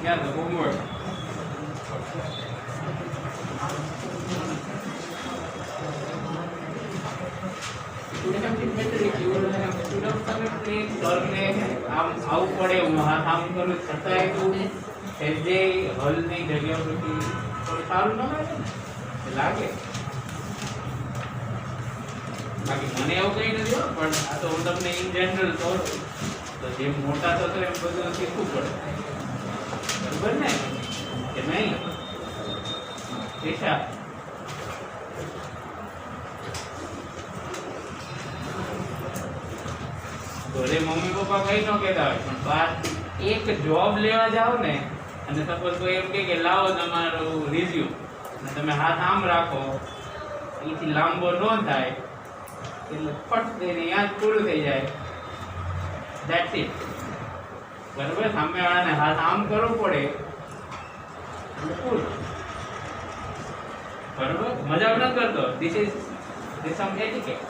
Yeah, the homework. You would have been better if you would have stood up some place, સરને આવું પડે હું હાથ આમ કરું છતાંય તું જે હલની જગ્યા પરથી થોડું સારું ન લાગે ને લાગે. બાકી મને એવું કંઈ નથી હો, પણ આ તો હું તમને ઇન જનરલ કહું છું. તો જેમ મોટા થતો એમ બધું શીખવું પડે, બરોબર ને કે નહીં? દિશા ઘરે મમ્મી પપ્પા કઈ ન કહેતા હોય, પણ બહાર એક જોબ લેવા જાઓ ને અને સપોઝ કોઈ એમ કે લાવો તમારું રિઝ્યુમ અને તમે હાથ આમ રાખો, એથી લાંબો ન થાય એટલે ફટ દઈને યાદ પૂરું થઈ જાય. That's it. બરોબર? સામેવાળાને હાથ આમ કરવો પડે એટલે પૂરું. બરોબર? મજાક ન કરતો. This some etiquette.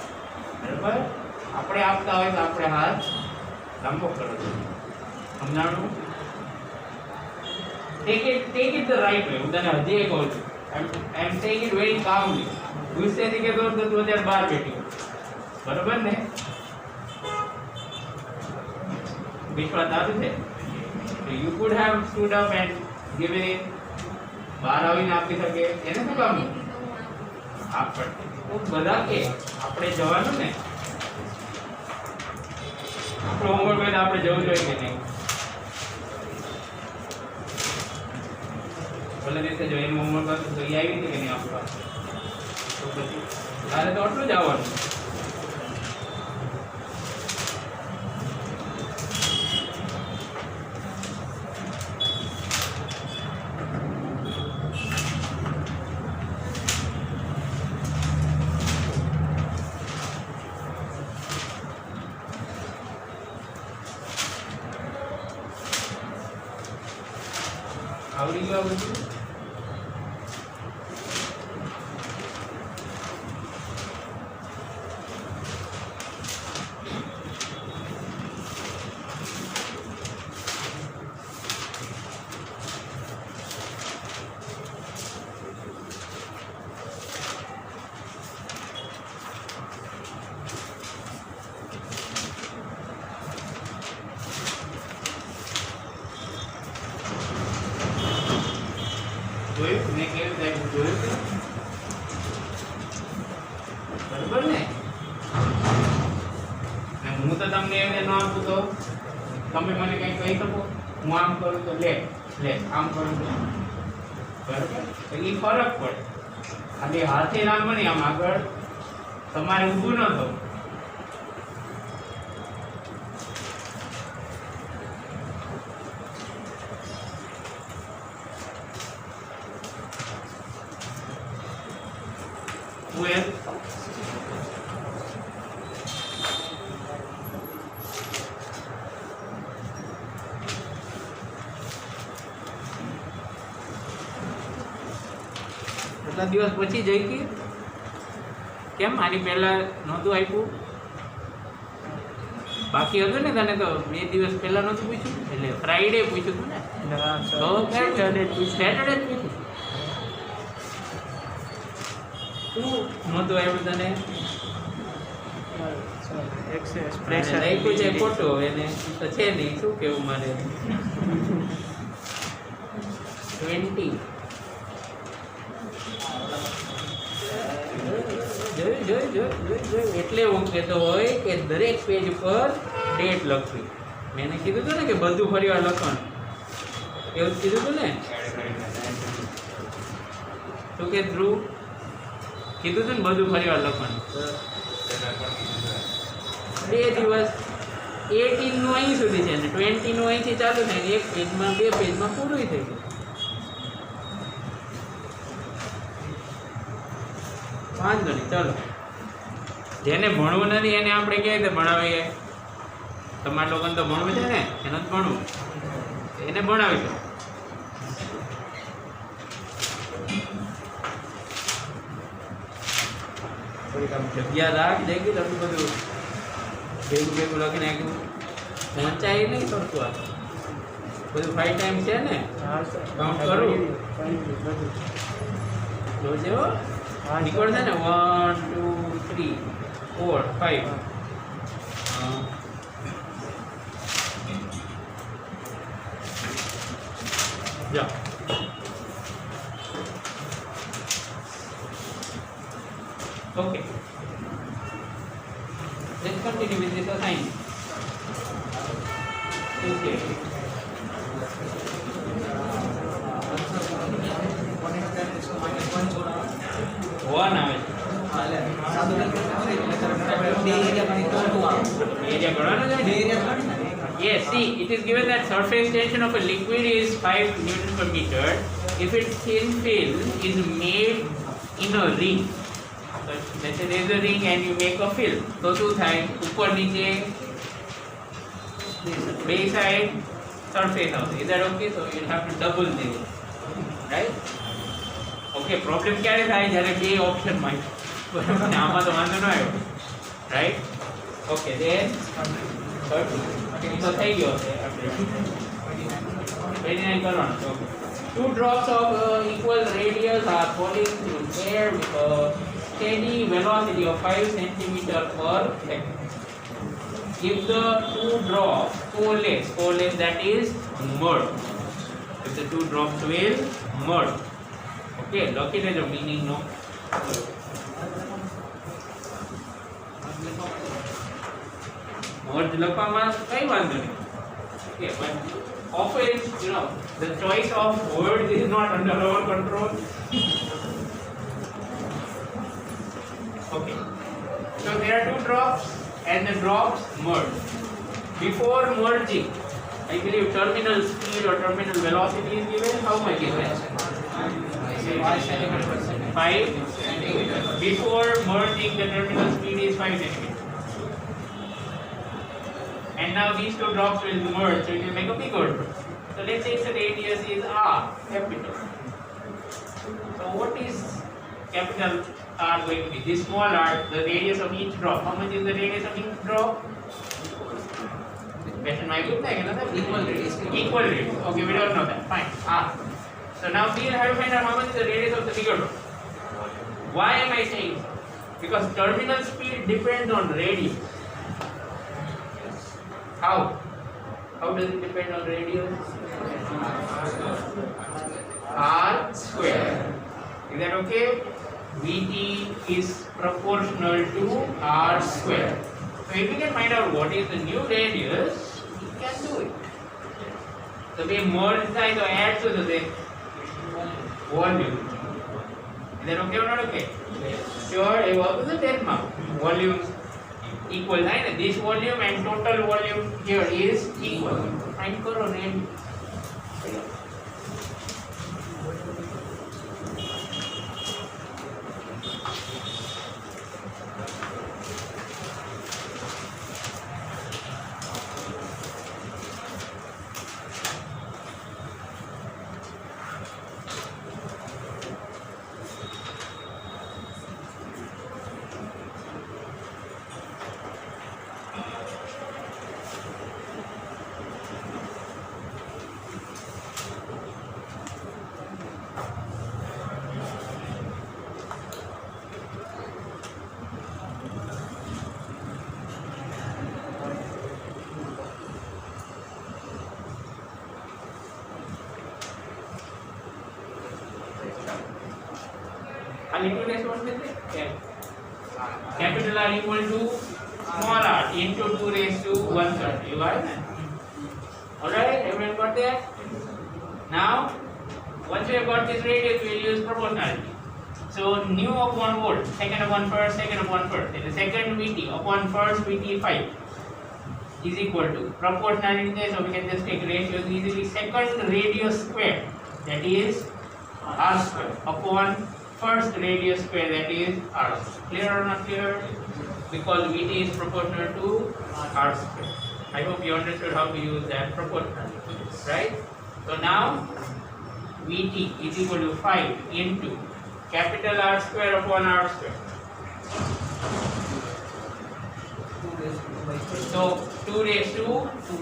બરોબર? આપણે આપતા હોય તો આપણે હાથ લાંબો કરવો જોઈએ. સમજાણું? take it the right way. હું તને હજી એક કહું છું. I am saying it very calmly. ગુસ્સેથી કહેતો તો તું અત્યારે બહાર બેઠી. બરોબર ને? વિશ્વાસ સારું છે. You could have stood up and given it. બહાર આવીને આપી શકે. એને શું કામ? બધા કે આપણે જવાનું ને, આપણો હોમવર્ક હોય તો આપણે જવું જોઈએ કે નહીં? ભલે દિવસે જો એનું હોમવર્ક હતું તો એ આવી હતી કે નહીં આપવા? તો પછી તારે તો આટલું જ આવવાનું. આવડી ગયું બધું? જોયું ને કેવી થાય? જોયું કે બરોબર ને? હું તો તમને એમને ન આપું તો તમે મને કઈ કહી શકો? હું આમ કરું તો લે આમ કરું તો બરોબર? તો એ ફરક પડે. ખાલી હાથે રામ નહીં, આમ આગળ તમારે ઊભું ન થવું. એટલા દિવસ પછી જઈ ગઈ કેમ? આની પહેલા નહોતું આપ્યું? બાકી હતું ને તને તો 2 દિવસ પહેલા નહોતું પૂછ્યું? એટલે ફ્રાઈડે પૂછ્યું હતું ને? સેટરડે પૂછ્યું. શું નહોતું આવ્યું તને? લખ્યું છે ખોટો, એને તો છે નહીં. શું કેવું મારે? 20 જોયું. એટલે હું કહેતો હોય કે દરેક પેજ પર ડેટ લખવી. મેં કીધું હતું ને કે બધું ફરીવાર લખવાનું. એવું જ કીધું હતું ને? શું કે ધ્રુવ કીધું હતું ને બધું ફરીવાર લખવાનું? 2 દિવસ 18 નું અહીં સુધી છે ને 20 નું અહીંથી ચાલુ થાય. એક પેજમાં 2 પેજમાં પૂરું થઈ ગયું. વાંધો નહીં, ચાલો. જેને ભણવું નથી એને આપણે કેવી રીતે ભણાવીએ? તમારા લોકોને તો ભણવું છે ને, એને જ ભણવું, એને ભણાવીશું. થોડીક આમ જગ્યા રાખ જઈ ગઈ. એટલું બધું ભેગું લખી નાખ્યું, વંચાય નહીં કરતું. આ બધું 5 ટાઈમ છે ને કાઉન્ટ કરું જોજો નીકળ છે ને 1 2 3 4 5 જાઓ okay let's continue with this assignment okay one આવે area ગણવાનો છે yes see it is given that surface tension of a liquid is 5 newton per meter if its thin film is made in a ring. Let's say there is a ring and you make a film. So શું થાય ઉપર નીચે બે side surface આવશે. Is that okay? So you have to double this, right? Okay, problem ક્યારે થાય જ્યારે બે ઓપ્શન માં આમાં તો વાંધો ન આવ્યો, right? Okay, then તો થઈ ગયો છે આપણે 29 કરવાનું છે. Okay. Two drops of equal radius are falling through air with a steady velocity of 5 cm per second. If the two drops coalesce, that is merge. If the two drops will merge. Okay, lucky is the meaning no. Merge લખવામાં કઈ વાંધો નહીં. Okay, but often the choice of words is not under our control. Okay, so there are two drops and the drops merge. Before merging, I believe terminal speed or terminal velocity is given. How much is that? 5 centimeters. Before merging, the terminal speed is 5 centimeters. And now these two drops will merge, so it will make a bigger drop. So let's say the radius is R, capital. So what is capital R going to be? This small r, the radius of each drop. How much is the radius of each drop? Question mark equal radius. Equal radius. Okay, we don't know that. Fine. R. So now we have to find out how much is the radius of the bigger drop. Why am I saying so? Because terminal speed depends on radius. How? How does it depend on radius? R square. Is that okay? Vt is proportional to R square. So if we can find out what is the new radius, we can do it. So we merge the add to the volume. Is that okay or not okay? Sure, it was the 10 mark. Volume equal, right? This volume and total volume here is equal. Find karo radius. Capital R equal to small r into 2 raised to 1/3. You got it? Alright, everyone got that? Now, once we have got this radius, we will use proportionality. So, nu upon volt, second upon first, and the second Vt upon first Vt 5 is equal to proportionality. So, we can just take ratios easily. Second radius square, that is r square, upon first radius square, that is r. Clear or not clear? Because Vt is proportional to r square. I hope you understood how to use that proportionality, right? So now Vt is equal to 5 into capital R square upon R square. 2 So 2 raised to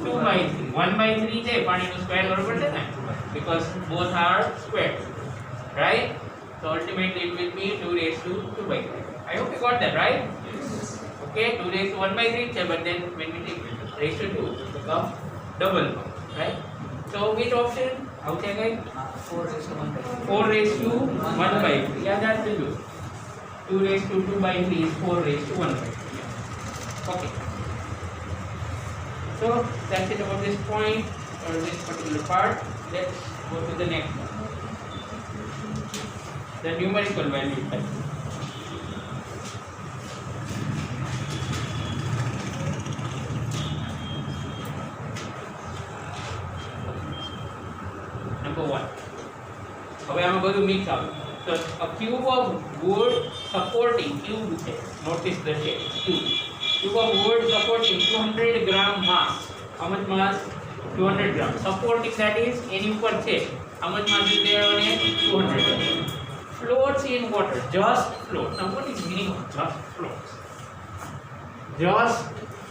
2 by 3. 1 by 3 છે પણ એનું square કરવું પડશે ને because both are squared, right? So ultimately it will be 2 raised to 2 by 3. I hope you got that, right? Okay, 2 raised to 1 by 3 છે, but then when we take raised to 2 it becomes double, right? So which option? How છે guys? 4 raised to 1 by 3. Yeah, that's the good. 2 raised to 2 by 3 is 4 raised to 1 by 3. Okay. So that's it about this point or this particular part. Let's go to the next one. The numerical value type. Number 1. હવે આમાં બધું mix આવે. So a cube of wood supporting cube છે. Notice the shape. Cube of wood supporting 200 gram mass. How much mass? 200 gram. Supporting, that is એની ઉપર છે. How much mass is there on it? 200 gram. Floats in water. Just floats. Now what is meaning of just floats? Just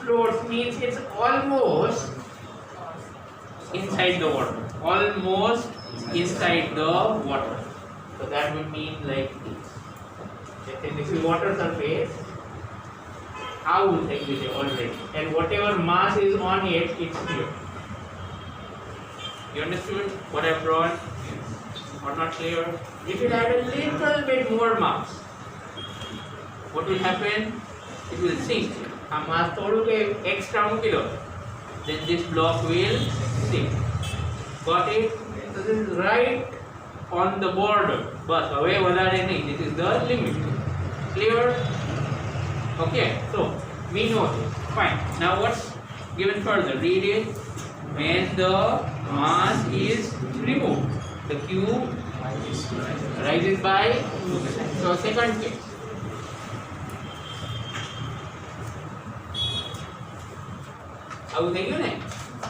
floats means it's almost inside the water. Almost inside the water. So that would mean like this. Let's say this is water surface. I will take this already. And whatever mass is on it, it's clear. You understood what I've drawn? Or not clear? If you add a little bit more mass, what will happen? It will sink. A mass thodu ke extra muki do, then this block will sink. Got it? So this is right on the border. But away vadare nahi. This is the limit. Clear? Okay. So we know this. Fine. Now what's given further? Read it. When the mass is removed, the cube rises by 2%. So second case. આવું થઈ ગયું ને?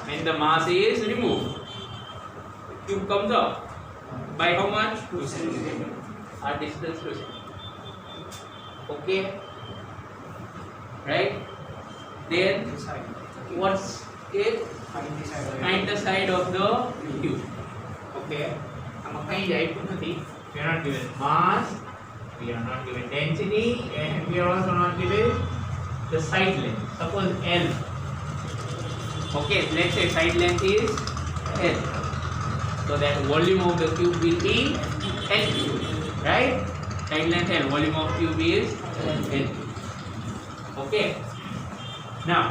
When the mass is removed, the cube comes up by how much? 2 cm. Our distance 2 cm. Okay, right? Then what's it? Find the side of the cube. Okay, આમાં કઈ આપ્યું નથી. We are not given mass, we are not given density, and we are also not given the side length. Suppose L. Okay, let's say side length is L. So that volume of the cube will be L cube, right? Side length L, volume of cube is L cube. Okay. Now,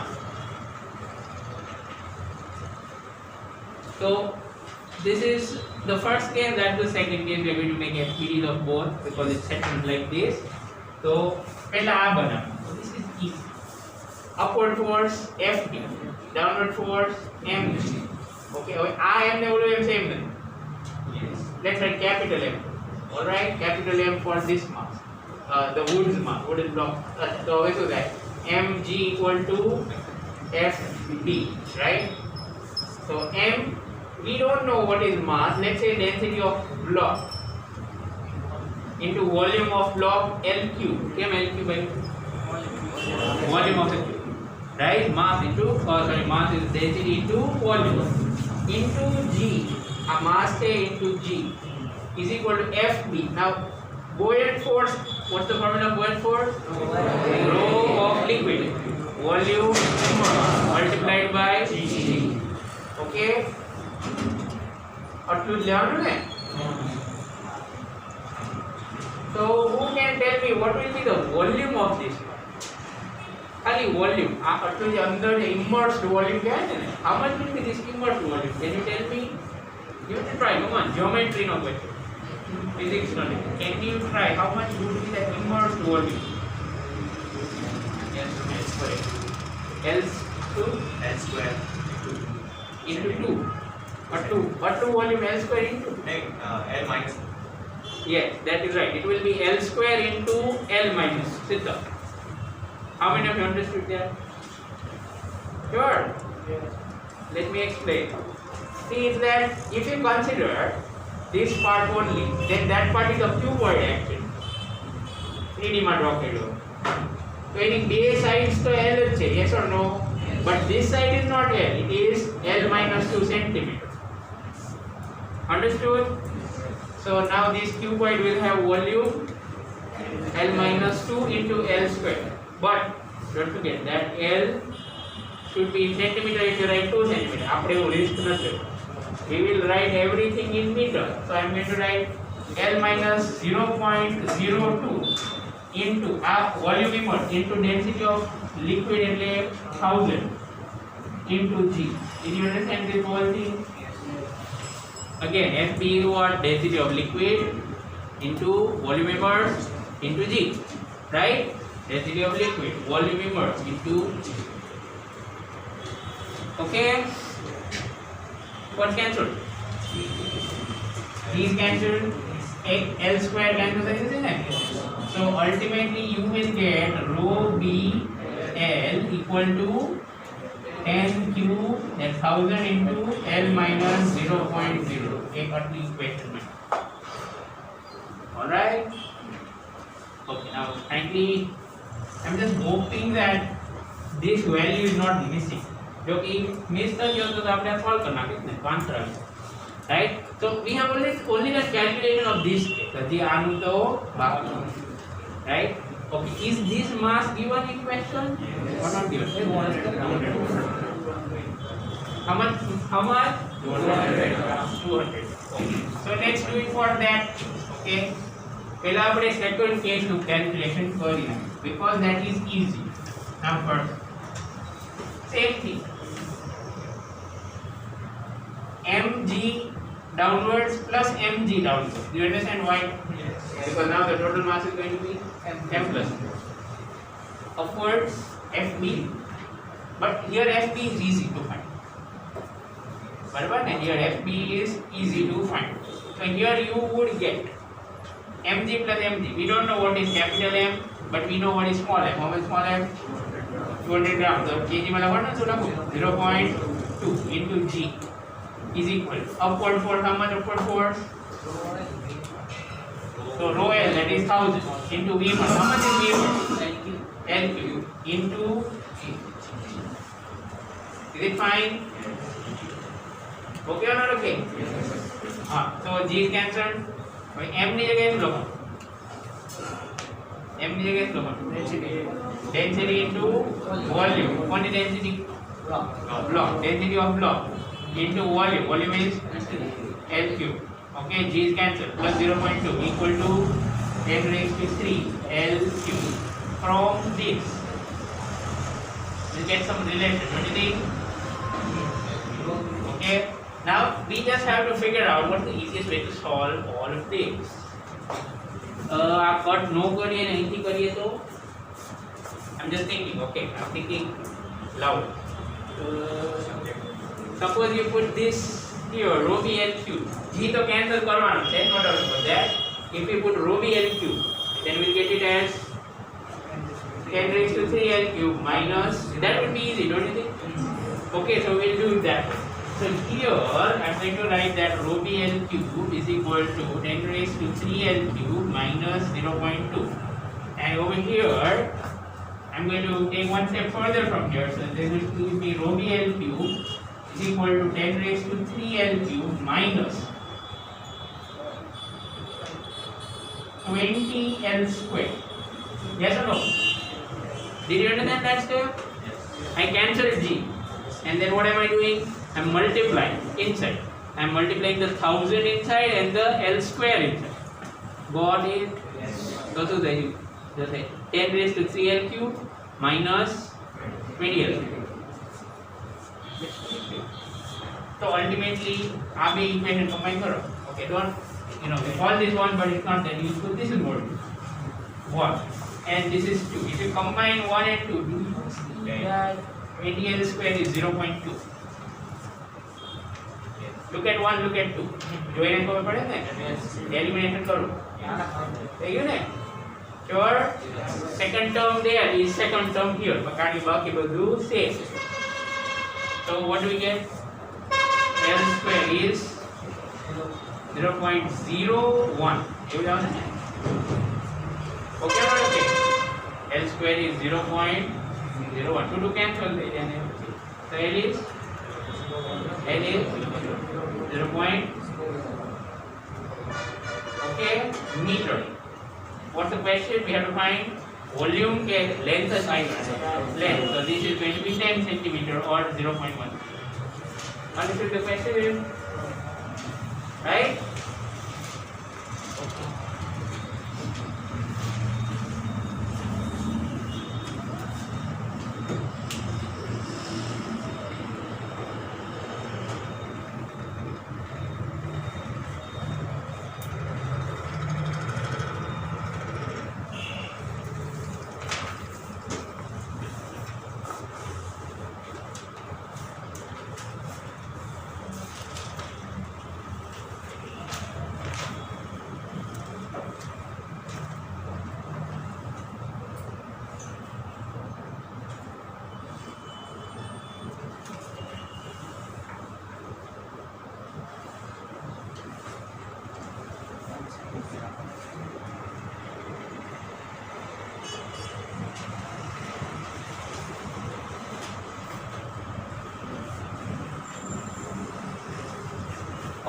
so this is the first case, that's the second case. We are going to make FPDs of both because it's set like this. So, પહેલા આ બનાવો. So this is easy. Upward force FD, downward force MG. Okay, આ M ને ઓલો M same નહીં. Yes. Let's write capital M. All right, capital M for this mass, the wood's mass, wooden block. So હવે શું થાય? Mg equal to Fd, right? So M, we don't know what is mass. Let's say density of block into volume of block L cube. What L cube by volume of the cube, right? Mass into mass is density into volume into G. A mass into G is equal to Fb. Now buoyant force, what's the formula of buoyant force? Rho of liquid, volume multiplied by G. Okay, આટલું જ લેવાનું ને? So who can tell me what will be the volume of this? ખાલી volume, આ આટલું જે અંદર immersed volume કહેવાય છે ને, how much will be this immersed volume? Can you tell me? You have to try. Come on, geometry no question, physics no. Can you try how much would be the immersed volume? Yes, L square. L square into 2. What 2 volume? L square into L minus. Yes, that is right. It will be L square into L minus. Sit up. How many of you understood that? Sure. Yes. Let me explain. See, is that if you consider this part only, then that part is a cuboid actually. 3D માં draw કર્યો. So any બે sides તો L જ છે. Yes or no? Yes. but this side is not L, it is L minus 2 centimeter. Understood? So now this cuboid will have volume L minus 2 into L square. But don't forget that L should be in centimeter if you write 2 centimeter. After you risk nothing. We will write everything in meter. So I am going to write L minus 0.02 into volume immersed into density of liquid and 1000 into G. Did you understand this whole thing? Again, FP is what? Density of liquid into volume immersed into G. Right? Density of liquid, volume immersed into G. Okay? What cancelled? These cancelled. L square cancel isn't it? So ultimately you will get rho B L equal to 10 cube, that's 1000 into L minus 0.0. Take out the equation. Alright? Okay, now frankly, I'm just hoping that this value is not missing. जो कि miss कर दिया तो आपने solve करना कितने 5 right? So we have only the calculation of this the anu to baki, right? Okay, is this mass given in question or not given? How much? 200. Okay. So let's do it for that. Okay. પહેલા આપણે second case નું calculation કરીએ because that is easy. Now first, same thing. mg downwards plus mg downwards. Do you understand why? Yes. Because now the total mass is going to be m plus. Upwards fb, but here fb is easy to find. Barabar? And here fb is easy to find. So here you would get mg plus mg. We don't know what is capital M, but we know what is small m. How much small m? 200 grams. So kg wala what? So 0.2 into g is equal upward force. How much upward force? So rho L, that is 1000 into V1. How much is V1? L cube into G. Is it fine? Okay or not okay? So G is cancelled. M ની જગ્યાએ શું લખો? M ની જગ્યાએ શું લખો? Density into volume. Quantity density? Block. Density of block into volume. Volume is L cube. Okay, G is cancelled. Plus 0.2 equal to 10 raised to 3 L cube. From this, we'll get some relation. What do you think? Okay. Now we just have to figure out what's the easiest way to solve all of this. આ cut નો કરીએ ને અહીંથી કરીએ તો I'm just thinking. Okay, I'm thinking loud. Suppose you put this here, rho b L cube. G to cancel करवाना है, no doubt about that. If we put rho b L cube, then we'll get it as 10 raised to 3 L cube minus. That would be easy, don't you think? Okay, so we'll do it that way. So here I'm going to write that rho b L cube is equal to 10 raised to 3 L cube minus 0.2. And over here, I'm going to take one step further from here. So this will be rho b L cube is equal to 10 raised to 3 L cube minus 20 L square. Yes or no? Did you understand that step? Yes. I cancelled G. And then what am I doing? I'm multiplying inside. I'm multiplying the 1000 inside and the L square inside. Got it? Yes. So just say 10 raised to 3 L cube minus 20 L cube. So ultimately, આ બે equation combine કરો. Okay, don't we call this one, but it's not that useful. This is more useful. 1 and this is 2. If you combine 1 and 2, do you see that 20 L square is 0.2. Look at 1, look at 2. જોઈને ખબર પડે ને? Elimination કરું. થઈ ગયું ને? Sure. Second term there is second term here. બાકી બધું same. So what do we get? L square is 0.01. Okay or okay? L square is 0.01. To cancel So L is 0 point, okay, meter. What's the question? We have to find volume के length is length. So this is going to be 10 centimeter or 0.1. Understood the question? Right?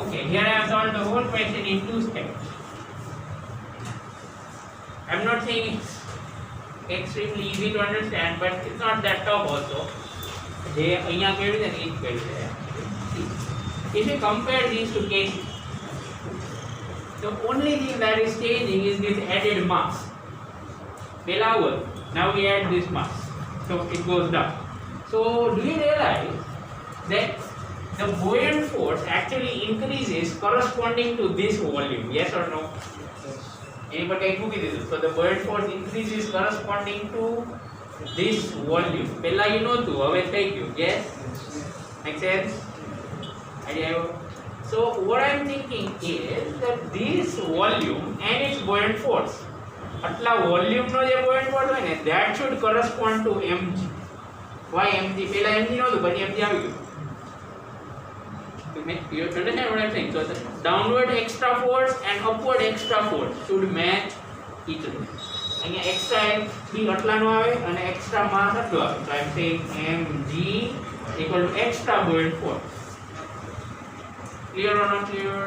Okay, here I have solved the whole question in 2 steps. I am not saying it's extremely easy to understand, but it's not that tough also. If you compare these two cases, the only thing that is changing is this added mass. Now we add this mass, so it goes down. So do you realize that the buoyant force actually increases corresponding to this volume? Yes or no? So the buoyant force increases corresponding to this volume. Pella you know too, હવે થઈ ગયું. Yes? Make sense? Idea? So what I am thinking is that this volume and its buoyant force, આટલા volume નો જે buoyant force હોય ને, that should correspond to mg. Why mg? પેલા mg નહોતું, પછી mg આવી ગયું. You understand what I am saying? So the downward extra force and upward extra force should match each other. અહીંયા extra mg આટલાનો આવે અને extra mass આટલો આવે. So I am saying mg equal to extra buoyant force. Clear or not clear?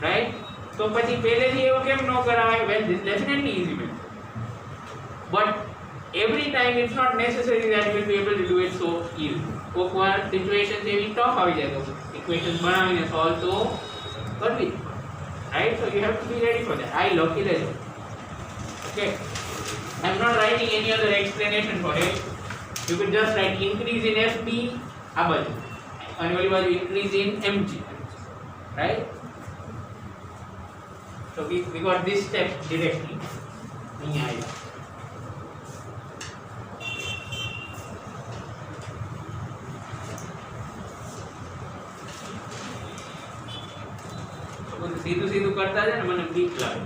Right? So પછી પહેલેથી એવું કેમ ન કરાય? Well, this is definitely easy way. But every time it's not necessary that we will be able to do it so easy. કોઈક વાર situation એવી tough આવી જાય તો ઇક્વેશન્સ બનાવીને સોલ્વ તો કરવી, right? So you have to be ready for that. I લખી લેજો. Okay, I am not writing any other explanation for it. You could just write increase in FB આ બાજુ અને ઓલી બાજુ increase in mg, right? So we got this step directly. અહીંયા આવ્યા. સીધું સીધું કરતા જાય ને મને બીક લાગે,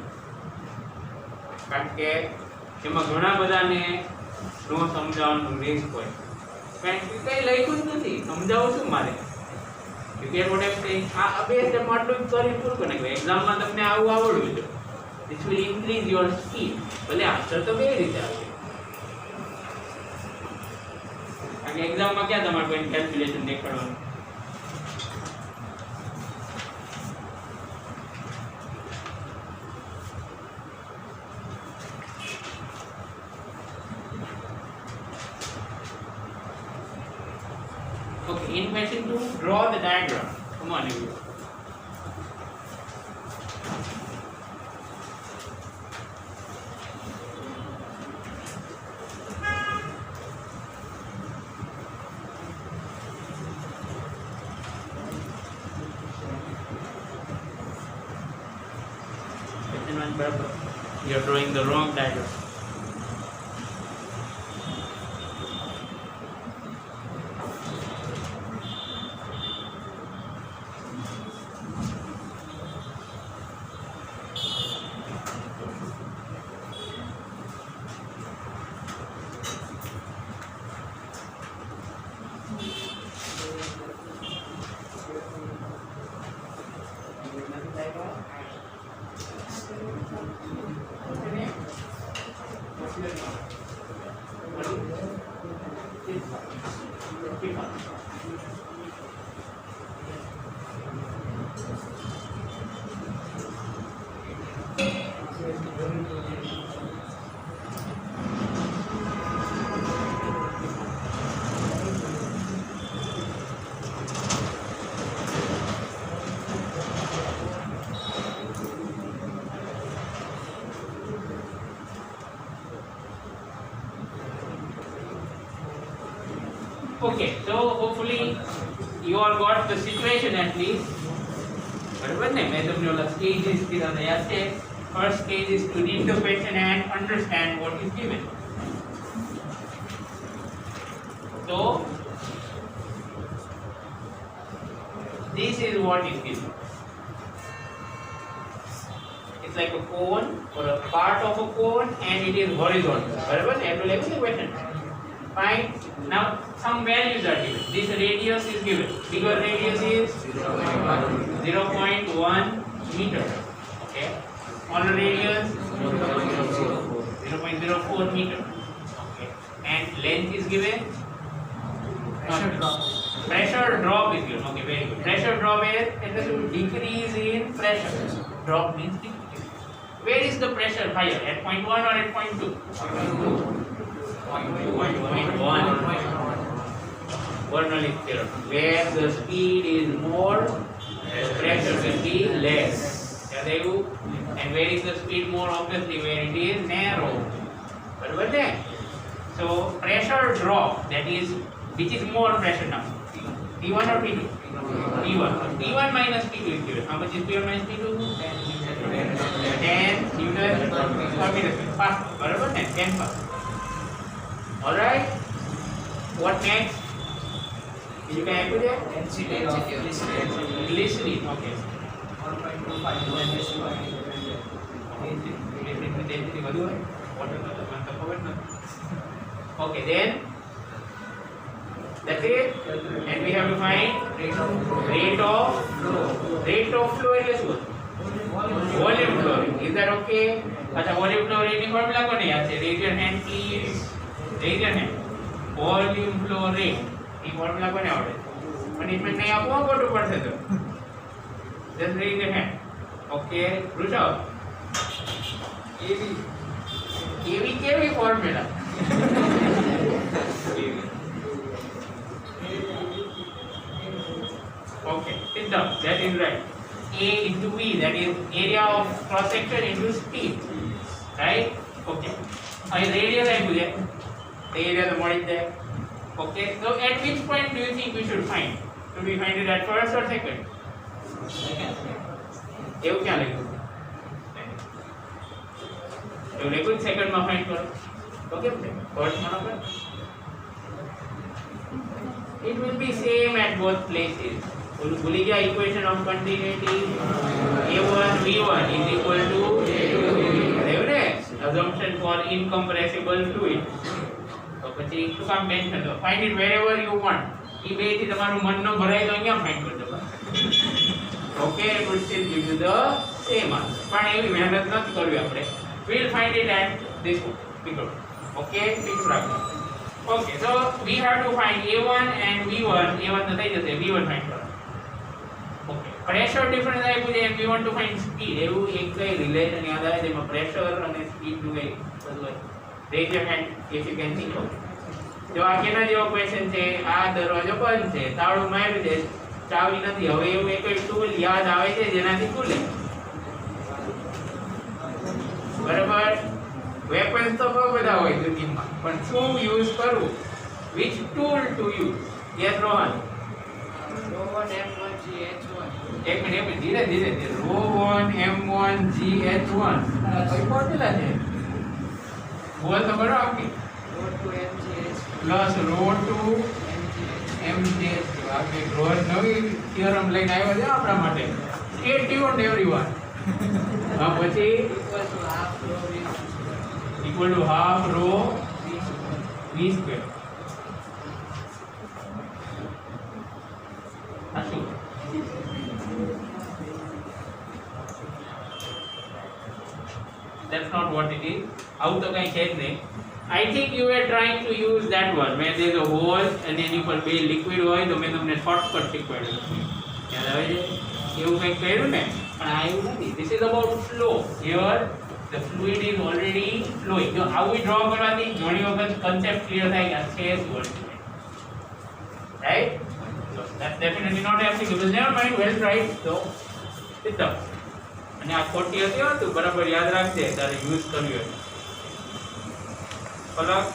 કારણ કે એમાં ઘણા બધાને નો સમજાવવાનું રિસ્ક હોય, કારણ કે કંઈ લખ્યું જ નથી, સમજાવું છું મારે. You get what I'm saying? આ બે સ્ટેપ આટલું કરી પૂરું કરી નાખ્યું. એક્ઝામમાં તમને આવું આવડવું જોઈએ. This will increase your speed. ભલે આન્સર તો બે રીતે આવે, કારણ કે એક્ઝામમાં ક્યાં તમારે કોઈ calculation દેખાડવાનું. Okay, in question 2, draw the diagram. Come on, you. Question 1, barabar. You are drawing the wrong diagram. Okay, so hopefully you all got the situation at least. बराबर ने मैं तुमने वाला stages की तरह याद है. First stage is to read the question and understand what is given. So this is what is given. It's like a cone or a part of a cone and it is horizontal. बराबर ने तो level the question. Fine. Now some values are given. This radius is given. Bigger radius is 0.1 meter. Okay. Smaller radius 0.04 meter. Okay. And length is given. Pressure drop is given. Okay, very good. Pressure drop is decrease in pressure. Drop means decrease. Where is the pressure higher? At 0.1 or at 0.2? 0.1. Bernoulli's theorem. Where the speed is more, pressure will be less. And where is the speed more? Obviously, where it is narrow. But so pressure drop, that is, which is more pressure now? P1 or P2? P1. P1 minus P2 is given. How much is P1 minus P2? 10 Newton per meter. Fast. 10 fast. Alright. What next? You can put it? Glycerin. Okay. 1.25. Okay, then that's it. And we have to find rate of flow એટલે શું? Volume flow. Is that okay? अच्छा, volume flow rate ની formula કોને યાદ છે? Raise your hand please. Raise your hand. Volume flow rate. ये formula કોને આવડે? Punishment નહીં આપવું ખોટું પડશે તો. Just raise your hand. Okay, Rushav. કેવી formula? Okay, sit down. That is right. A into V, that is area of cross section into speed. Right? Okay. Radius I put the area the mode is there. Okay. So at which point do you think we should find? Should we find it at first or second? એવું ક્યાં લખ્યું? એવું લખ્યું second માં find કરો. તો કેમ છે? ફર્સ્ટ માં number. It will be same at both places. भूली गया equation of continuity A1 V1 is equal to A2 assumption for incompressible fluid. તો પછી શું કામ ટેન્શન લો? find it wherever you want. એ બે થી તમારું મન ન ભરાય તો અહીંયા ફાઇન્ડ કરજો. Okay, it will still give you the same answer. પણ એવી મહેનત નથી કરવી આપણે. We'll find it at this one. Okay, fix રાખો. Okay, so we have to find A1 and V1. A1 તો થઈ જશે, V1 ફાઇન્ડ કરો. Okay, pressure difference આપ્યું છે and we want to find speed. એવું એક કઈ રિલેશન યાદ આવે જેમાં pressure અને speed નું કઈ બધું હોય. Raise your hand if you can think of it. જો આ કેના જેવો ક્વેશ્ચન છે, આ દરવાજો બંધ છે, તાળું માર્યું છે, ચાવી નથી, હવે એવું એક ટૂલ યાદ આવે છે જેનાથી ખુલે. બરાબર? વેપન્સ તો બહુ બધા હોય દુનિયામાં, પણ શું યુઝ કરવું? which tool to use? Yes, Rohan. Rho1 M1GH1. એક મિનિટ ધીરે ધીરે Rho1 M1GH1 કઈ ફોર્મ્યુલા છે? બોલ તો બરો આપી. Rho2 MGH plus Rho2 MGH. આ કે રોજ નવી થિયરમ લઈને આવ્યો છે આપણા માટે. Stay tuned everyone. હા, પછી equal to half rho V square. શું? That's not what it is. આવું તો કઈ છે જ નહીં. I think you were trying to use that one where there is a hole and then you પર બે liquid હોય તો મેં તમને શોર્ટકટ શીખવાડ્યું યાદ આવે છે એવું કંઈક કર્યું ને પણ આ એવું નથી this is about flow here the fluid is already flowing જો આવું ડ્રો કરવાથી ઘણી વખત concept clear થાય કે આ છે શું right so that's definitely not applicable never mind well tried so sit down અને આ ખોટી હતી હો તો બરાબર યાદ રાખજે તારે યુઝ કર્યું હોય ફરક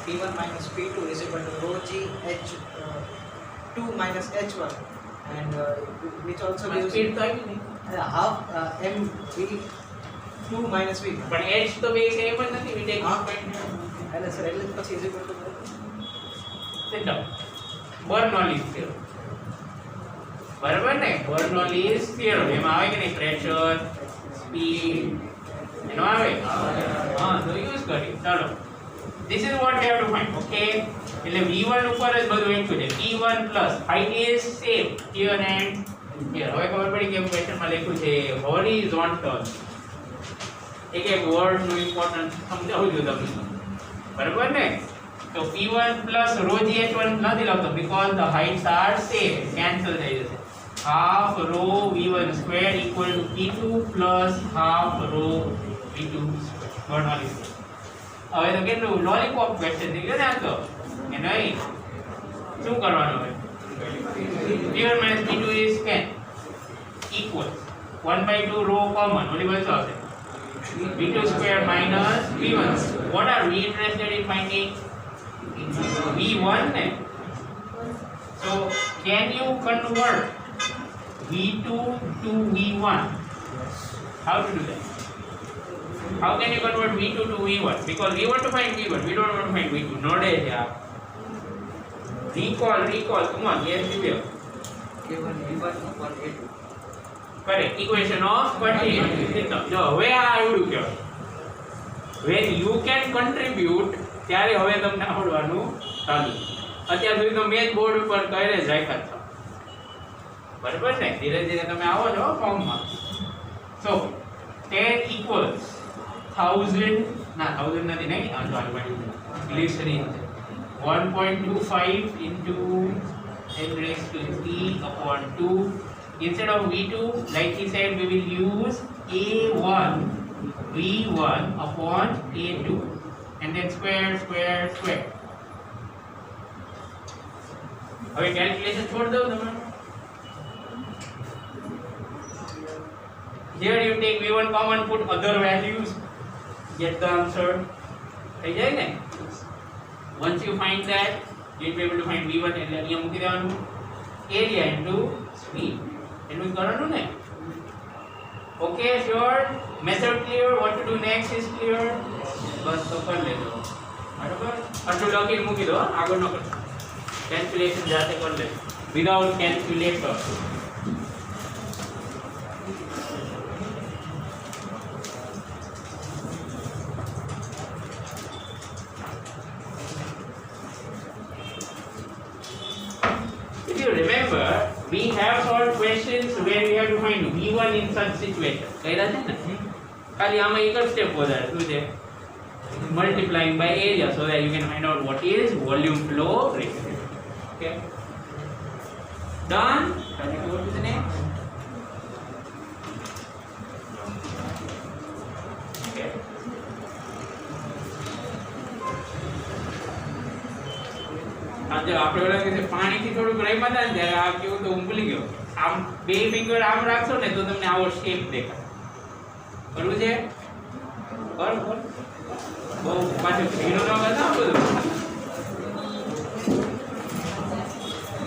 P1 minus P2 is equal to rho g H2 minus H1 and which also gives speed તો આવી નહીં half mv2 minus v1 પણ h તો બે સેમ જ નથી we take હા. point એટલે સર એટલે પછી is equal to sit down Bernoulli's theorem બરાબર ને Bernoulli's theorem એમાં આવે કે નહીં પ્રેશર સ્પીડ એનો આવે હા તો યુઝ કરી ચાલો this is what we have to find okay એટલે v1 ઉપર જ બધું લખ્યું છે p1 plus height is same here and here હવે ખબર પડી કે ક્વેશ્ચન માં લખ્યું છે horizontal એક એક વર્ડ નું ઇમ્પોર્ટન્સ સમજાવું છું તમને બરાબર ને તો p1 plus rho gh1 નથી લખતો because the heights are same cancel થઈ જશે half rho v1 square equal to p2 plus half rho v2 square Bernoulli's હવે તો કેટલું લોલીપોપ ક્વેશ્ચન થઈ ગયો ને આ તો કે નહીં શું કરવાનું હોય p1 minus p2 is 10 equals 1/2 rho common ઓલી બાજુ આવશે v2 square minus v1 what are we interested in finding v1 ne so can you convert v2 to v1 how to do that how can you convert v2 to v1 because we want to find v1 we don't want to find v2 node yaar recall come on yes Divya a1 v1 upon a2 correct equation of continuity જો હવે આ આવડું કહેવાય when you can contribute ત્યારે હવે તમને આવડવાનું ચાલુ અત્યાર સુધી તો મેં જ બોર્ડ ઉપર કરે જ રાખ્યા છો બરાબર ને ધીરે ધીરે તમે આવો છો ફોર્મમાં so 10 equals 1000 ના 1000 નથી નહીં આ તો આવી glycerine 1.25 into 10 raised to 3 upon 2 instead of v2 like he said we will use a1 v1 upon a2 and then square હવે કેલ્ક્યુલેશન છોડ દઉં તમે here you take v1 common put other values get the answer થઈ જાય ને once you find that you will be able to find v1 એટલે અહીંયા મૂકી દેવાનું area into speed એટલું કરવાનું ને okay sure method clear what to do next is clear બસ તો કરી લેજો બરાબર આટલું લખીને મૂકી દો આગળ ન કરશો કેલ્ક્યુલેશન જાતે કરી લેજો without calculator if you remember we have solved questions where we have to find v1 in such situation કર્યા છે ને ખાલી આમાં એક જ સ્ટેપ વધારે શું છે multiplying by area so that you can find out what is volume flow rate okay done can you go to the next okay આજે આપણે ઓલા કે પાણીથી થોડુંક રમ્યા હતા ને ત્યારે આ કેવું તો હું ભૂલી ગયો આમ બે ફિંગર આમ રાખશો ને તો તમને આવો શેપ દેખાય બરોબર છે બરોબર બહુ પાછું ભીનો ન કરતા બધું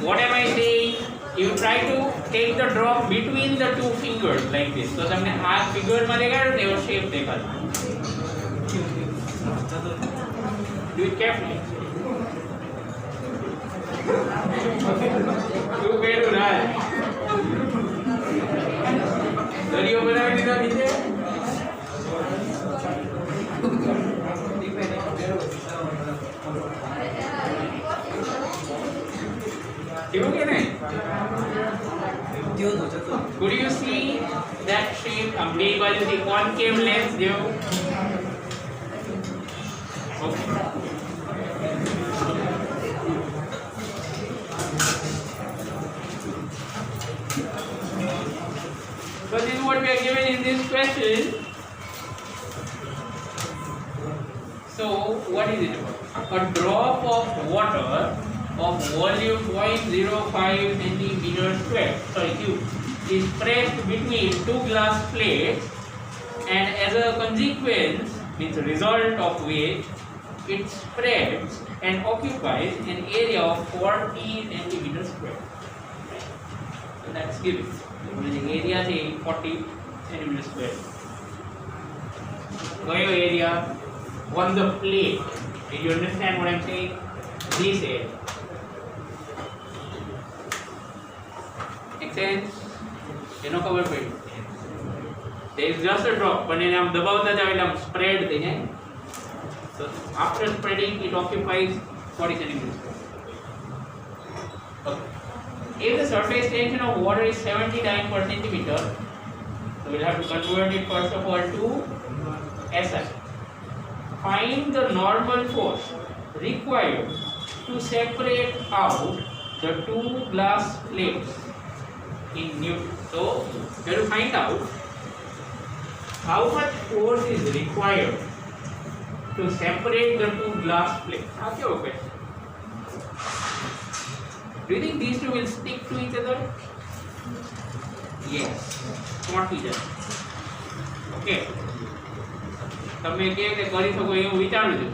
what am I saying you try to take the drop between the two fingers like this તો તમને આ ફિગર માં દેખાડો ને એવો શેપ દેખાય do it carefully તું કેડું રાજ દરિયો બનાવી દીધો નીચે એવું કે નહીં could you see that shape બે બાજુથી concave lens જેવું So this is what we are given in this question. So what is it about? A drop of water of volume 0.05 centimeter square, cube, is pressed between two glass plates, and as a consequence, means a result of which, it spreads and occupies an area of 40 centimeter square. So that's given. The area is 40 centimeter square. Kyo area on the plate. Did you understand what I'm saying? This area. Make sense? એનો ખબર પડી. There is just a drop, પણ એને આમ દબાવતા જાવ એટલે આમ spread થઈ જાય. So after spreading, it occupies 40 centimeters. Okay. If the surface tension of water is 70 times per centimeter, so we'll have to convert it first of all to SI. Find the normal force required to separate out the two glass plates in Newton. So we have to find out how much force is required to separate the two glass plates. Ask your question. Do you think these two will stick to each other? Yes. Not each other. Okay. તમે કે કરી શકો એવું વિચારું છું.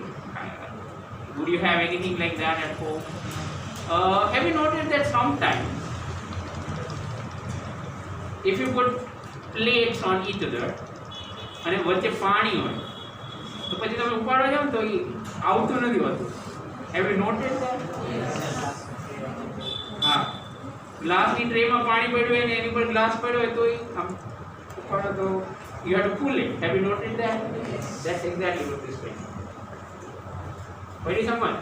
Would you have anything like that at home? Have you noticed that sometimes if you put plates on each other અને વચ્ચે પાણી હોય તો પછી તમે ઉપાડવા જાવ તો એ આવતું નથી હોતું. Have you noticed that? હા, ગ્લાસની ટ્રેમાં પાણી પડ્યું હોય ને એની પર ગ્લાસ પડ્યો હોય તો એ આમ ઉપાડો તો you have to pull it. Have you noticed that? That's exactly what this means. Where is someone?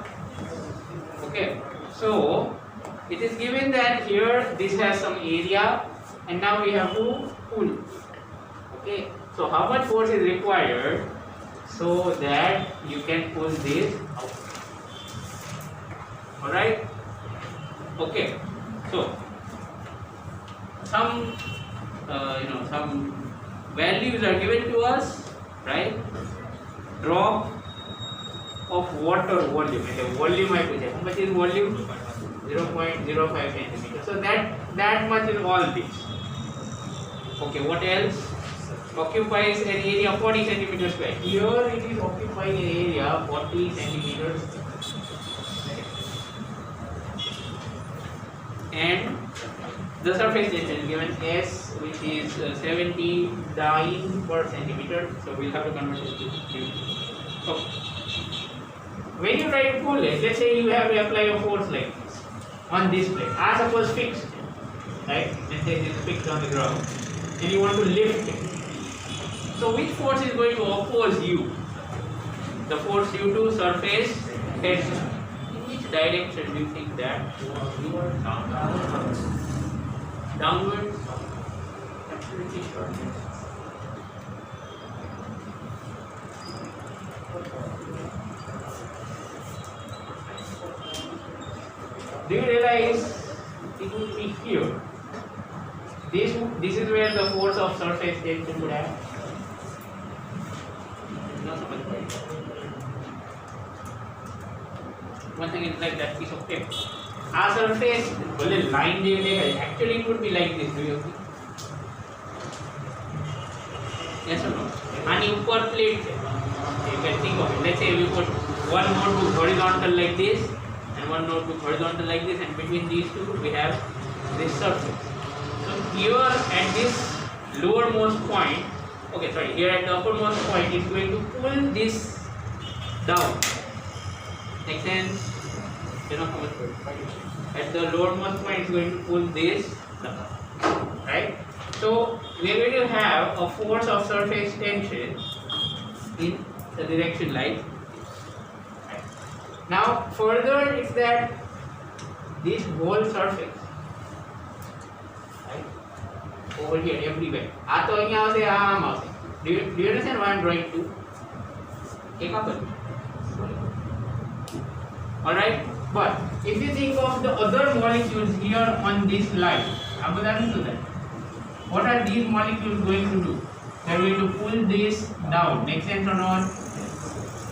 Okay. So it is given that here this has some area, and now we have to pull. Okay. So how much force is required so that you can pull this out? All right. Okay. So some some values are given to us, right? Drop of water volume. The volume I put how much is volume? 0.05 centimeter. So that much is all this. Okay, what else? Occupies an area 40 centimeters square. Here it is occupying an area 40 centimeters. And the surface tension given S, which is 70 dyne per centimeter. So we'll have to convert it to Newton. So when you try to pull it, let's say you have to apply a force like this on this plate. As suppose fixed, right? Let's say it is fixed on the ground, and you want to lift it. So which force is going to oppose you? The force due to surface tension. In which direction do you think that? Downwards. Downwards. Absolutely sure. Do you realize it would be here? This is where the force of surface tension would have. One thing is like that piece of tape. Our surface, well, line actually it would be like this. Do you agree? Yes or no? And upper plate, you can think of it. Let's say we put one notebook horizontal like this and one notebook horizontal like this, and between these two we have this surface. So here at this lowermost point, okay, sorry, here at the uppermost point, it's going to pull this down. Make sense? You know how much? At the lowermost point, it's going to pull this down. Right? So we are going to have a force of surface tension in the direction like. Right. Now further, it's that this whole surface, right, over here everywhere. Do you understand why I'm drawing two? एक आप Alright, but if you think of the other molecules here on this line, what are these molecules going to do? They are going to pull this down. Make sense or not?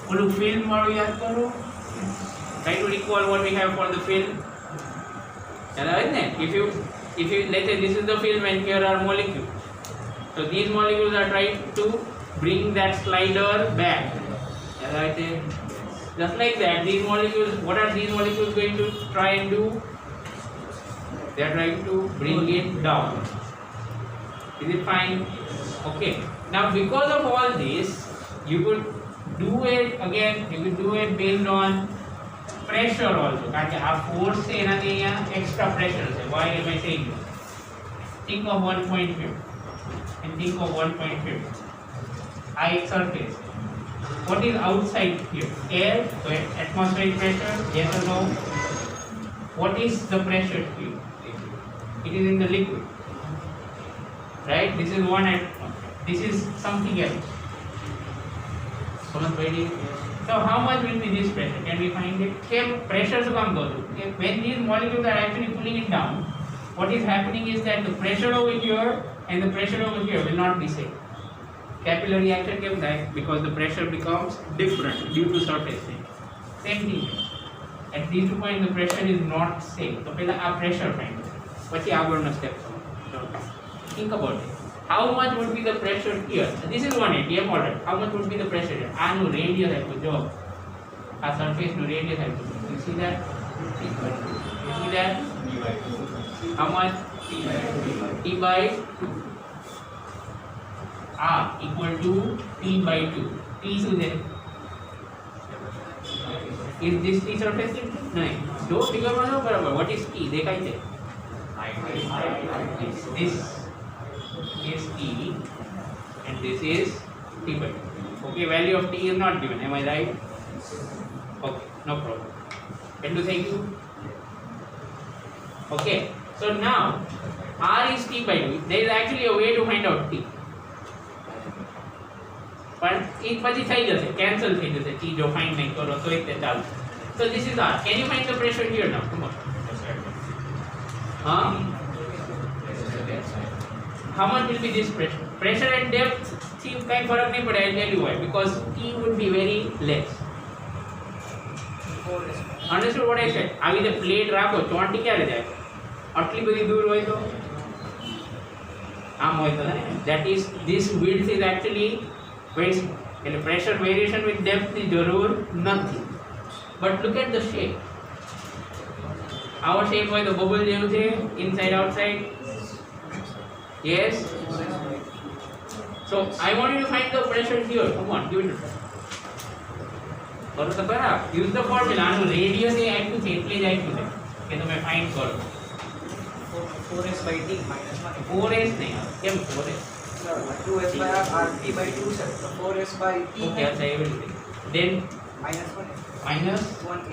Pull film or yaad karo? Try to recall what we have for the film. If you let's say this is the film and here are molecules. So these molecules are trying to bring that slider back. Just like that, these molecules, what are these molecules going to try and do? They are trying to bring it down. Is it fine? Okay. Now because of all this, you could do it again, you could do it based on pressure also. Because our force se na extra pressure se. Why am I saying this? Think of 1.5 and think of 1.5. I surface. What is outside here? Air, so atmospheric pressure, yes or no? What is the pressure here? It is in the liquid. Right? This is one atmosphere. This is something else. So how much will be this pressure? Can we find it? Pressure to come though. When these molecules are actually pulling it down, what is happening is that the pressure over here and the pressure over here will not be same. Capillary action came that because the pressure becomes different due to surface thing. Same thing. At these two points the pressure is not same. So pehla a pressure find. પછી આગળનો step. Think about it. How much would be the pressure here? This is 1 atm order. How much would be the pressure here? આનું radius આપ્યું જો. આ surface નું radius આપ્યું. You see that? You see that? How much? T by 2. R equal to T by 2. T is there. Is this T surface? No. दो figure में no बराबर. What is T? देखा ही थे. This is T and this is T by 2. Okay, value of T is not given. Am I right? Okay, no problem. Can you thank you? Okay, so now R is T by 2. There is actually a way to find out T. But it પછી થઈ જશે cancel થઈ જશે T જો find નહીં કરો તો એ ચાલશે. So this is R. Can you find the pressure here now? Come on. How much will be this pressure? Pressure at depth see કઈ ફરક નહીં પડે. I'll tell you why. Because T would be very less. Understood what I said? આવી રીતે plate રાખો ચોંટી ક્યારે જાય? આટલી બધી દૂર હોય તો આમ હોય તો that is this width is actually very small. And pressure variation with depth ની જરૂર નથી. But look at the shape. Our shape હોય તો bubble જેવું છે inside outside. Yes. So I want you to find the pressure here. Come on, give it a try. करो तो करा. Use the formula. આનું radius એ આપ્યું છે એટલે જ આપ્યું છે કે તમે find કરો. 4s by t minus 1. 4s નહીં કેમ 4s? 2s by r t by 2 sir. So 4s by t. Okay, that's everything. Then minus 1. minus 1 t.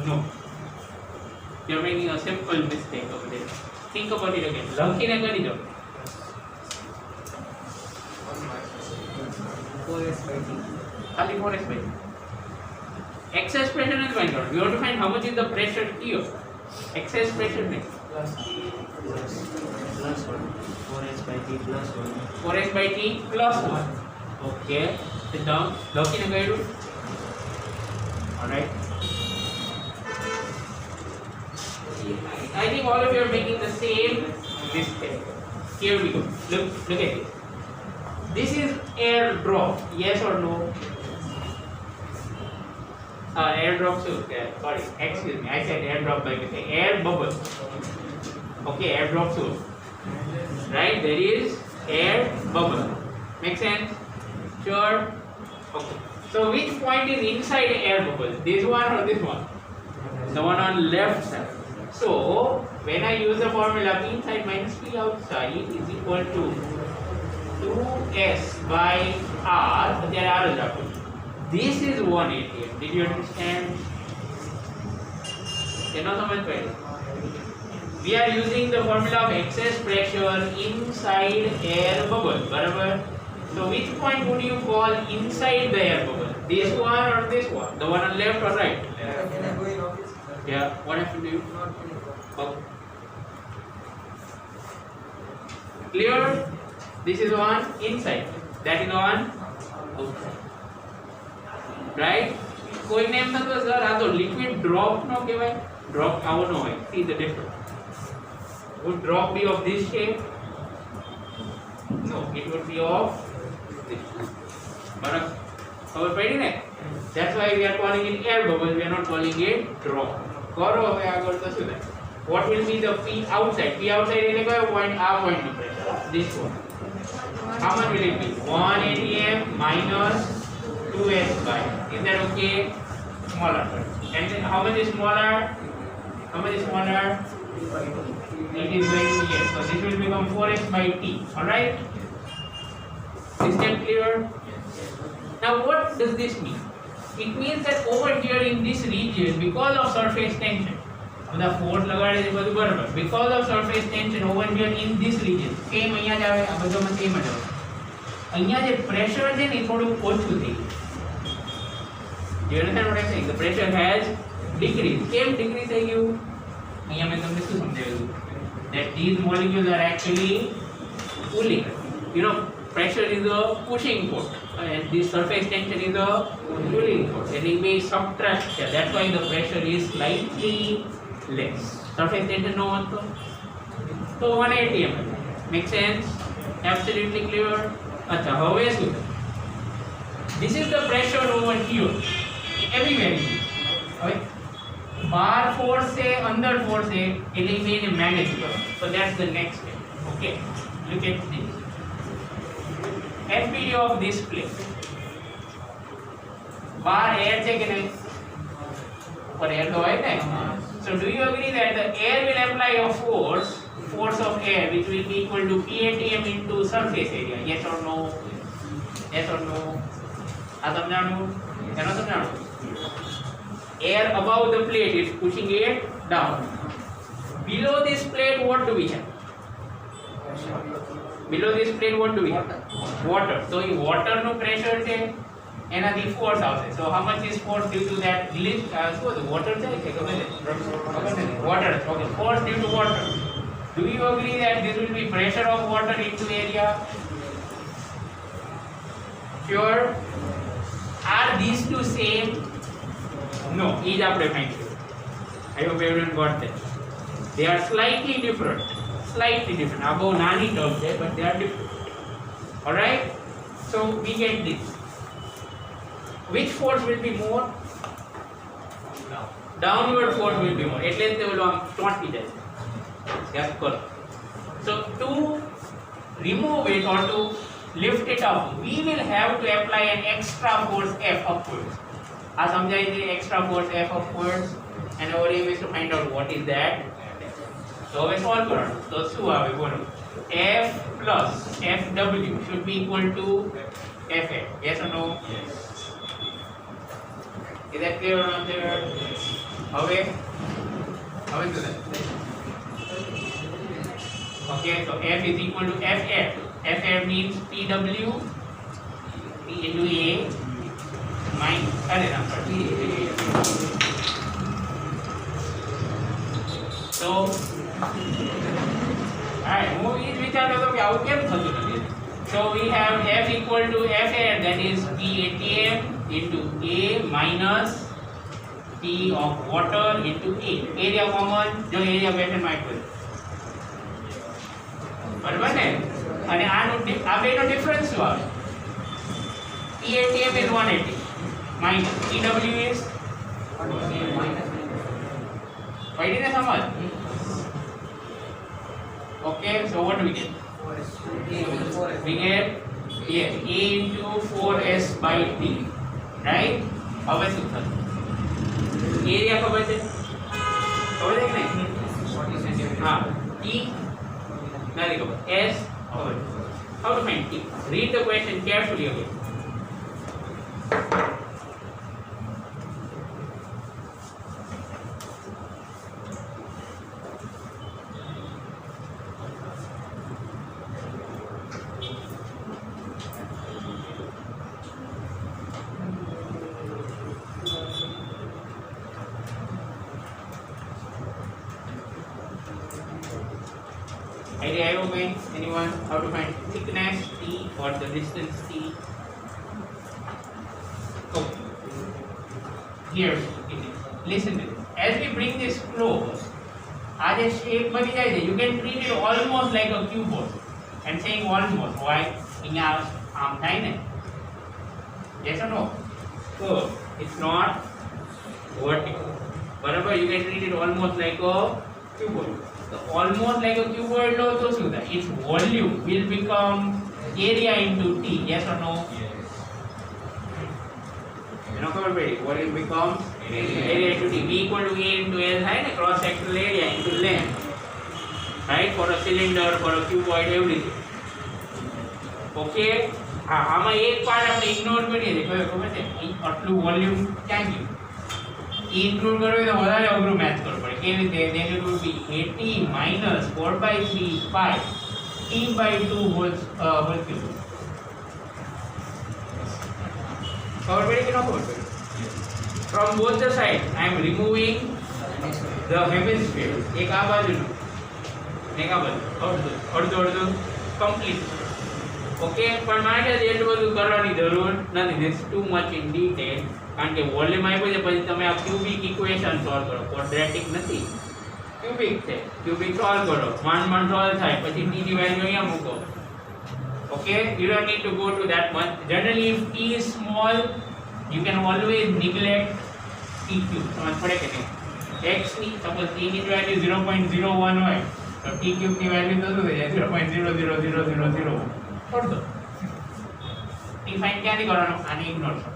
no. You're making a simple mistake over there. Think about it again. લખીને કરી દો. 4s by t. ખાલી 4s by t. Excess pressure is find out. We want to find how much is the pressure here. Excess pressure નહીં. Plus 1. 4s by t plus 1. 4s by t plus 1. Okay. Sit down. લખીને કરી દો. Alright. I think all of you are making the same mistake. Here we go. Look at this. This is air drop. Yes or no? Air drop too. Sorry, excuse me. I said air drop by mistake. Air bubble. Okay, air drop too. Right? There is air bubble. Make sense? Sure? Okay. So which point is inside air bubble? This one or this one? The one on left side. So when I use the formula P inside minus P outside is equal to 2s by r. અત્યારે r જ રાખો. This is 1 atm. Did you understand? Cannot समझ पाए. We are using the formula of excess pressure inside air bubble. बराबर. So which point would you call inside the air bubble? This one or this one? The one on left or right? Can I go in office? Yeah. What happened to you? Not anymore. Oh. Clear? This is one inside. That is one outside. Right? કોઈને એમ થતું sir આ તો liquid drop નો કહેવાય drop આવો ન હોય see the difference would drop be of this shape no it would be of this બરાબર ખબર પડી ને that's why we are calling it air bubble we are not calling it drop કરો હવે આગળ તો શું થાય what will be the p outside એટલે કયો point આ point નું pressure this one how much will it be 1 atm minus 2s by is that okay smaller and then how much is smaller it is going to here so this will become 4s by t all right is that clear now what does this mean it means that over here in this region because of surface tension બધા force લગાડે છે બધું બરાબર because of surface tension over here in this region same અહીંયા જ આવે આ બધામાં સેમ જ આવે અહીંયા જે પ્રેશર છે ને થોડું ઓછું થઈ ગયું you understand what I'm saying the pressure has decreased કેમ decrease થઈ ગયું અહીંયા મેં તમને શું સમજાવ્યું that these molecules are actually pulling you know pressure is a pushing force and this surface tension is a pulling force and it may subtract that's why the pressure is slightly less surface tension no one so 1 atm make sense absolutely clear acha હવે શું this is the pressure over here everywhere હવે બાર force છે અંદર force છે એટલે એને manage કરો so that's the next step okay look at this FPD of this plate bar air છે કે નહીં ઉપર એર તો હોય ને so do you agree that the air will apply a force of air which will be equal to PATM into surface area yes or no આ સમજાણું એનો સમજાણું air above the plate is pushing it down below this plate what do we have below this plate what do we have water so in water no pressure છે એનાથી force આવશે so how much is force due to that what water છે કે ખબર નથી water okay force due to water do you agree that this will be pressure of water into area sure are these two same no is આપણે find I hope everyone got that they are slightly different above nani term there but they are different all right so we get this which force will be more downward force will be more એટલે તે ઓલો આમ ચોંટી જાય યાદ કરો so to remove it or to lift it up we will have to apply an extra force F upwards આ સમજાય છે extra force F upwards and our aim is to find out what is that so હવે solve કરવાનું તો શું આવે બોલો F plus FW should be equal to Fa yes or no yes is that clear or not clear હવે શું થાય okay so F is equal to FF FF means PW P into A minus so alright movies વિચારતો તો કે આવું કેમ થતું નથી so we have F equal to FA that is PATM into A minus P of water into A area common જો area question માં આપ્યો બરાબર ને અને આનો આ બેનો ડિફરન્સ શું આવે PATM is 180 minus PW is પડી ને સમજ okay so what do we get we get yes A into 4s by t right હવે શું થશે એરિયા ખબર છે કે નહીં હા T નથી ખબર S ખબર how to find T read the question carefully again arrow means? Anyone? How to find thickness T or the distance T? Okay. Here it is. Listen to this. As we bring this close, as a shape bani jai છે, you can treat it almost like a cuboid. And saying almost, why? અહીંયા આમ થાય ને? Yes or no? So it's not vertical. Whatever, you can treat it almost like a cuboid. So almost like a cuboid લો તો શું થાય? Its volume will become area into T. Yes or no? You know, cover very. Volume becomes area into T. V equal to A into L થાય ને, cross sectional area into length. Right? For a cylinder, for a cuboid, everything. Okay? આમાં એક part આપણે ignore કરીએ છીએ, કયો ખબર છે? આટલું વોલ્યુમ ક્યાં ગયું? ઇન્ક્લુડ કરવું તો વધારે અઘરું મેથ કરવું પડે. કેવી રીતે? then it will be 80 minus 4/3 pi t/2 whole cube. ખબર પડી કે ન ખબર પડી? From both the sides I am removing the hemisphere. એક આ બાજુનું, એક આ બાજુ, અડધું અડધું complete. ઓકે, પણ મારે એટલું બધું કરવાની જરૂર નથી. This too much in detail, કારણ કે વોલ્યુમ આપ્યો છે, પછી તમે આ ક્યુબિક ઇક્વેશન સોલ્વ કરો. ક્વોડ્રેટિક નથી, ક્યુબિક છે. ક્યુબિક સોલ્વ કરો, માંડ સોલ્વ થાય, પછી t ની વેલ્યુ અહીંયા મૂકો. Okay, you don't need to go to that much. Generally if t is small, you can always neglect t cube. સમજ પડે કે નહીં? x ની સપોઝ t ની વેલ્યુ 0.01 હોય તો t ક્યુબ ની વેલ્યુ તો શું થઈ જાય? 0.00000. છોડ દો. t ફાઇન ક્યાંથી કરવાનો? આને ઇગ્નોર કરો.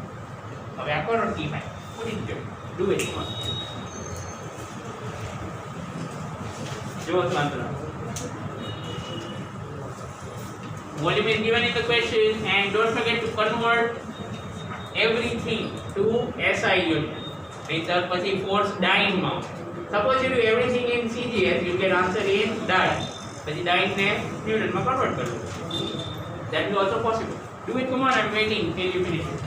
હવે આ કરો t fine. Put it there. Do it one. જો answer. Volume is given in the question, and don't forget to convert everything to SI unit. Later, પછી force dyne mount. Suppose you do everything in CGS, you can answer in dyne. પછી dyne ને Newton માં convert કરો. That is also possible. Do it, come on, I'm waiting till you finish it.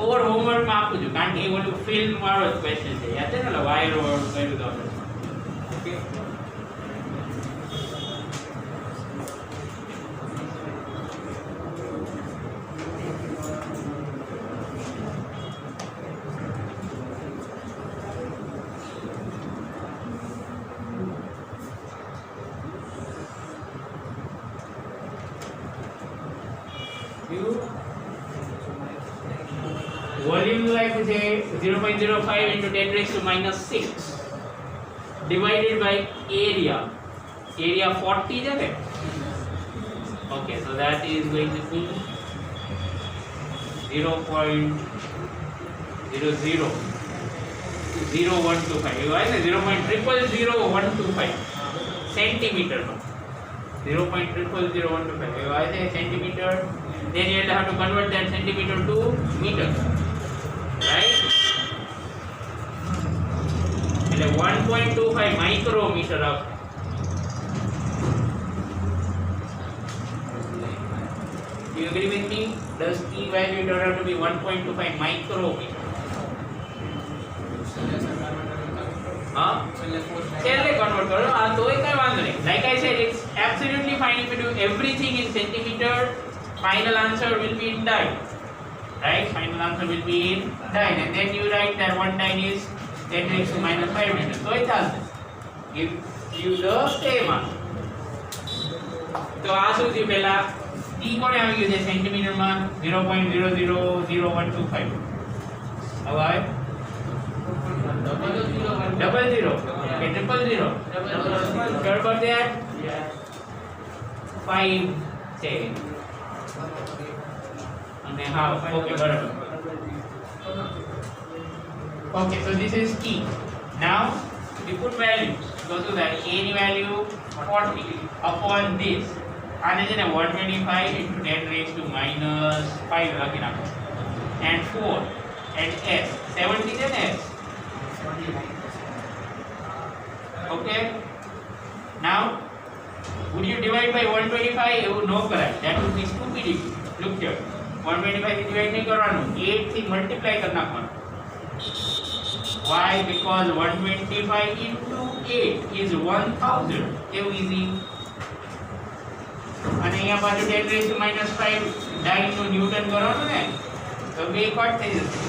Over homework માં આપું છું, કારણ કે એ ઓલું ફિલ્મ વાળો જ ક્વેશ્ચન છે. યાદ છે ને, વાયર કર્યું તો આપણે. ઓકે, વોલ્યુમ આપ્યું છે 0.05 into 10 raised to minus 6 divided by area. Area 40 છે ને? Okay, so that is going to be 0.0000125. એવું હોય ને, 0.0000125 સેન્ટીમીટરમાં. 0.0000125 એવું હોય છે centimetre. Then you will have to convert that centimeter to meter, right? And 1.25 micrometer of. Do you agree with me? Does T value turn out to be 1.25 micrometer? Huh? છેલ્લે convert કરો. આ તોય કઈ વાંધો નહીં. Like I said, it's absolutely fine if you do everything in centimeter. Final answer will be in dyne, right? Final answer will be in dyne, and then you write that one dyne is 10 raised to minus 5 meters. So it has give you the same answer. તો આ શું થયું? પહેલા t કોને આવી ગયું છે સેન્ટીમીટરમાં? 0.0000125. હવે આવે 00 કે 000. Sure about that? 5 છે. And half. Okay, barabar. Okay, so this is T. Now we put values. Go to that. A ની value 40 upon this. આને છે ને 125 into 10 raised to minus 5 લખી નાખો. and 4 and s 70 છે ને s. Okay, now would you divide by 125? એવું no કરાય, that would be stupidity. Look here, 125 થી divide નહીં કરવાનું, 8 થી multiply કરી નાખવાનું. Why? Because 125 into 8 is 1000. કેવું easy. અને અહીંયા પાછું 10 raised to minus 5 ડાઇન નું ન્યૂટન કરવાનું ને, તો બે કટ થઈ જશે.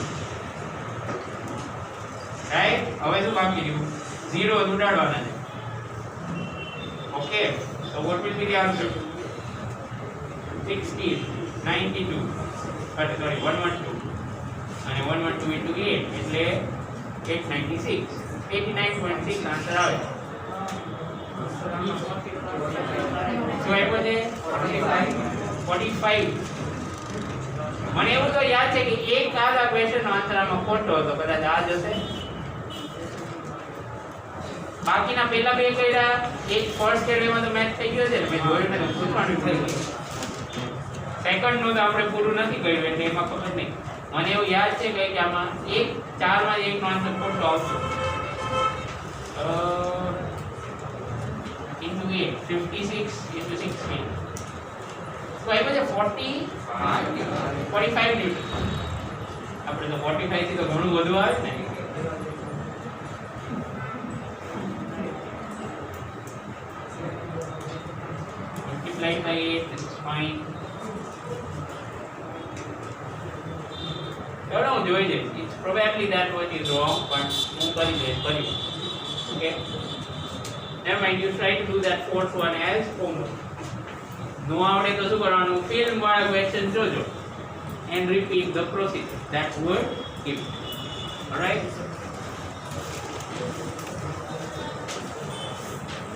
રાઈટ, હવે શું બાકી રહ્યું? 0 ઉડાડવાના છે. Okay, so what will be the answer? 16, 92, sorry 112 અને 112 into 8 એટલે 896, 89.6 આન્સર આવે. શું આપ્યો છે? 45. મને એવું તો યાદ છે કે એક આ ક્વેશ્ચન નો આન્સર આમાં ખોટો હતો, કદાચ આ જ હશે. બાકીના પહેલા બે કર્યા, એક ફર્સ્ટ એમાં તો મેચ થઈ ગયો છે ને, મેં જોયું નથી, પૂછવાનું થઈ ગયું. સેકન્ડ નું તો આપણે પૂરું નથી કર્યું એટલે એમાં ખબર નહીં. મને એવું યાદ છે કે આમાં એક 4 માં એક નો આન્સર ખોટો આવશે. into 8, 56 into 16. તો આપ્યો છે 45 ન્યૂટન. આપણે તો 45 થી તો ઘણું વધુ આવે ને. Multiply by 8 is fine. ચલો હું જોઈ લઈશ. It's probably that one is wrong, but હું કરી દઈશ. Okay. Never mind, you try to do that fourth one as homework. No આવડે તો શું કરવાનું? ફિલ્મ વાળા ક્વેશ્ચન જોજો and repeat the procedure. That would give. All right.